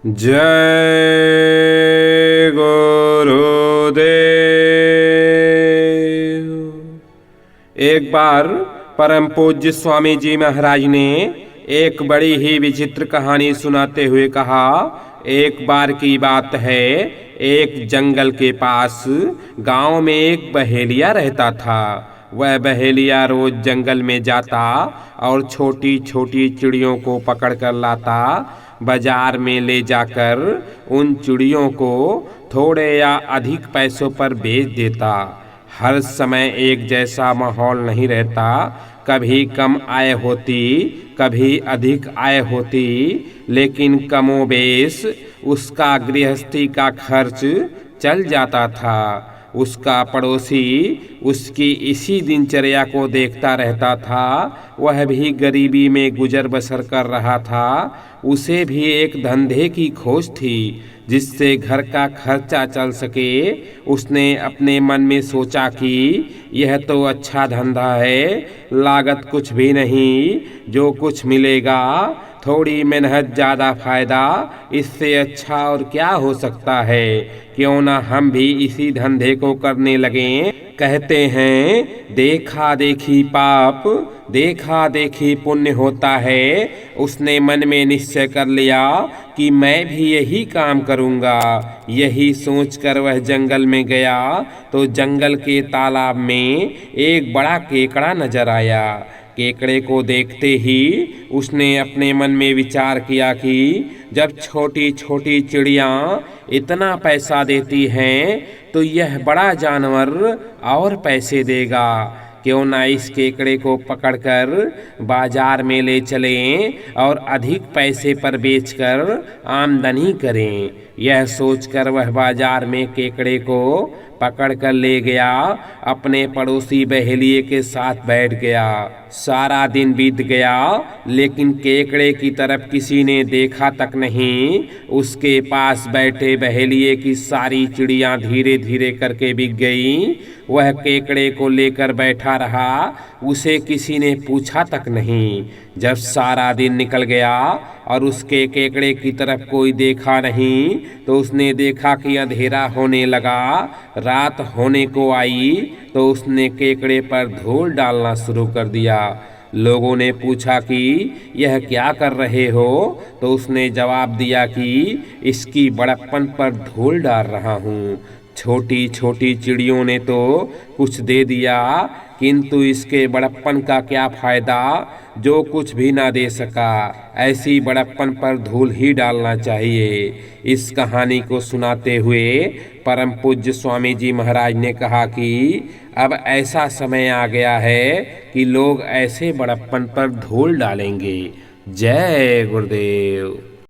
जय गुरुदेव। एक बार परम पूज्य स्वामी जी महाराज ने एक बड़ी ही विचित्र कहानी सुनाते हुए कहा, एक बार की बात है, एक जंगल के पास गांव में एक बहेलिया रहता था। वह बहेलिया रोज जंगल में जाता और छोटी छोटी चिड़ियों को पकड़ कर लाता, बाजार में ले जाकर उन चिड़ियों को थोड़े या अधिक पैसों पर बेच देता। हर समय एक जैसा माहौल नहीं रहता, कभी कम आय होती, कभी अधिक आय होती, लेकिन कमोबेश उसका गृहस्थी का खर्च चल जाता था। उसका पड़ोसी उसकी इसी दिनचर्या को देखता रहता था। वह भी गरीबी में गुजर बसर कर रहा था। उसे भी एक धंधे की खोज थी जिससे घर का खर्चा चल सके। उसने अपने मन में सोचा कि यह तो अच्छा धंधा है, लागत कुछ भी नहीं, जो कुछ मिलेगा थोड़ी मेहनत ज़्यादा फायदा, इससे अच्छा और क्या हो सकता है। क्यों ना हम भी इसी धंधे को करने लगें। कहते हैं देखा देखी पाप, देखा देखी पुण्य होता है। उसने मन में निश्चय कर लिया कि मैं भी यही काम करूँगा। यही सोचकर वह जंगल में गया तो जंगल के तालाब में एक बड़ा केकड़ा नजर आया। केकड़े को देखते ही उसने अपने मन में विचार किया कि जब छोटी छोटी चिड़ियाँ इतना पैसा देती हैं तो यह बड़ा जानवर और पैसे देगा। क्यों ना इस केकड़े को पकड़कर बाजार में ले चलें और अधिक पैसे पर बेचकर आमदनी करें। यह सोचकर वह बाजार में केकड़े को पकड़ कर ले गया, अपने पड़ोसी बहेलिए के साथ बैठ गया। सारा दिन बीत गया लेकिन केकड़े की तरफ किसी ने देखा तक नहीं। उसके पास बैठे बहेलिए की सारी चिड़ियाँ धीरे धीरे करके बिक गई। वह केकड़े को लेकर बैठा रहा, उसे किसी ने पूछा तक नहीं। जब सारा दिन निकल गया और उसके केकड़े की तरफ कोई देखा नहीं तो उसने देखा कि अंधेरा होने लगा, रात होने को आई तो उसने केकड़े पर धूल डालना शुरू कर दिया। लोगों ने पूछा कि यह क्या कर रहे हो, तो उसने जवाब दिया कि इसकी बड़प्पन पर धूल डाल रहा हूँ। छोटी छोटी चिड़ियों ने तो कुछ दे दिया किंतु इसके बड़प्पन का क्या फायदा, जो कुछ भी ना दे सका। ऐसी बड़प्पन पर धूल ही डालना चाहिए। इस कहानी को सुनाते हुए परम पूज्य स्वामी जी महाराज ने कहा कि अब ऐसा समय आ गया है कि लोग ऐसे बड़प्पन पर धूल डालेंगे। जय गुरुदेव।